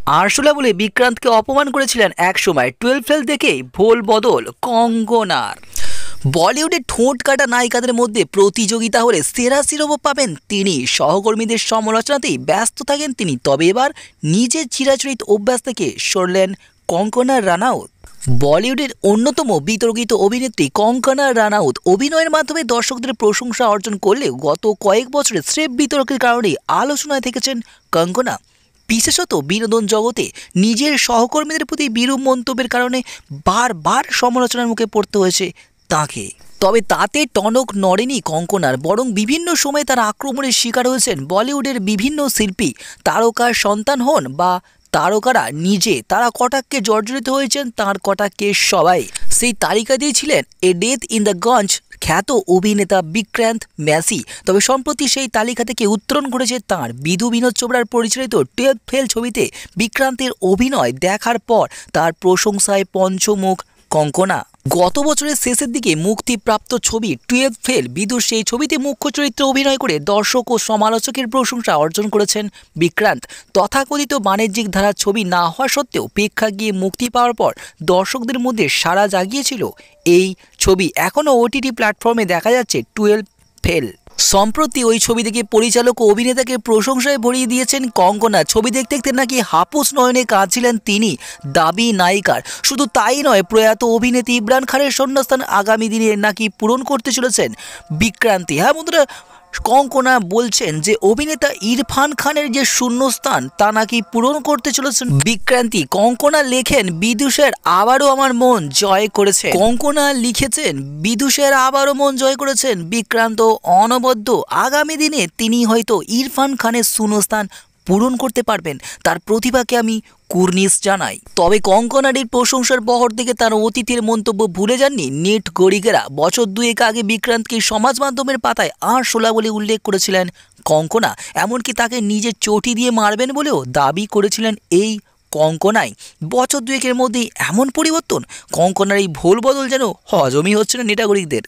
আরশোলা বলে বিক্রান্তকে অপমান করেছিলেন একসময়। 12 ফেল দেখে ভোল বদল কঙ্গনার। বলিউডের ঠোঁট কাটা নায়িকাদের মধ্যে প্রতিযোগিতা হলে সেরা শিরোপা পাবেন তিনি। সহকর্মীদের সমালোচনাতেই ব্যস্ত থাকেন তিনি। তবে এবার নিজের চিরাচরিত অভ্যাস থেকে সরলেন কঙ্গনা রানাউত। বলিউডের অন্যতম বিতর্কিত অভিনেত্রী কঙ্গনা রানাউত অভিনয়ের মাধ্যমে দর্শকদের প্রশংসা অর্জন করলেও গত কয়েক বছরে স্রেফ বিতর্কের কারণেই আলোচনায় থেকেছেন কঙ্গনা। বিশেষত বিনোদন জগতে নিজের সহকর্মীদের প্রতি বিরূপ মন্তব্যের কারণে বারবার সমালোচনার মুখে পড়তে হয়েছে তাকে। তবে তাতে টনক নড়েনি কঙ্গনার, বরং বিভিন্ন সময়ে তার আক্রমণের শিকার হয়েছেন বলিউডের বিভিন্ন শিল্পী। তারকার সন্তান হন বা তারকারা নিজে, তারা কটাক্ষে জর্জরিত হয়েছেন। তার কটাক্ষে সবাই। সেই তালিকা দিয়েছিলেন এ ডেথ ইন দ্য গঞ্জ খ্যাত অভিনেতা বিক্রান্ত ম্যাসি। তবে সম্প্রতি সেই তালিকা থেকে উত্তরণ করেছে তাঁর বিধু বিনোদ চোপড়ার পরিচালিত 12 ফেল ছবিতে বিক্রান্তের অভিনয় দেখার পর তার প্রশংসায় পঞ্চমুখ কঙ্গনা। গত বছরের শেষের দিকে মুক্তিপ্রাপ্ত ছবি 12 ফেল বিদুর সেই ছবিতে মুখ্য চরিত্রে অভিনয় করে দর্শক ও সমালোচকের প্রশংসা অর্জন করেছেন বিক্রান্ত। তথাকথিত বাণিজ্যিক ধারার ছবি না হওয়া সত্ত্বেও প্রেক্ষাগৃহে মুক্তি পাওয়ার পর দর্শকদের মধ্যে সাড়া জাগিয়েছিল এই ছবি। এখনও ওটিটি প্ল্যাটফর্মে দেখা যাচ্ছে 12 ফেল। সম্প্রতি ওই ছবি থেকে পরিচালক ও অভিনেতাকে প্রশংসায় ভরিয়ে দিয়েছেন কঙ্গনা। ছবি দেখতে দেখতে নাকি হাপুস নয়নে কাঁদছিলেন তিনি, দাবি নায়িকার। শুধু তাই নয়, প্রয়াত অভিনেত্রী ইমরান খানের শূন্যস্থান আগামী দিনে নাকি পূরণ করতে চলেছেন বিক্রান্তি। হ্যাঁ বন্ধুরা, কঙ্গনা বলছেন যে অভিনেতা ইরফান খানের যে শূন্যস্থান তা নাকি পূরণ করতে চলেছেন বিক্রান্তি। কঙ্গনা লেখেন, বিদুষের আবারও আমার মন জয় করেছে। কঙ্গনা লিখেছেন, বিদুষের আবারও মন জয় করেছেন বিক্রান্ত অনবদ্য। আগামী দিনে তিনি হয়তো ইরফান খানের শূন্যস্থান পূরণ করতে পারবেন। তার প্রতিভাকে আমি কুর্নিশ জানাই। তবে কঙ্গনার এই প্রশংসার বহর থেকে তার অতীতের মন্তব্য ভুলে যাননি নেট গরিকেরা। বছর দুয়েক আগে বিক্রান্তকে সমাজ মাধ্যমের পাতায় আরশোলা বলে উল্লেখ করেছিলেন কঙ্গনা। এমনকি তাকে নিজের চটি দিয়ে মারবেন বলেও দাবি করেছিলেন এই কঙ্গনাই। বছর দুয়েকের মধ্যেই এমন পরিবর্তন! কঙ্গনার এই ভোল বদল যেন হজমই হচ্ছে না নেটাগরিকদের।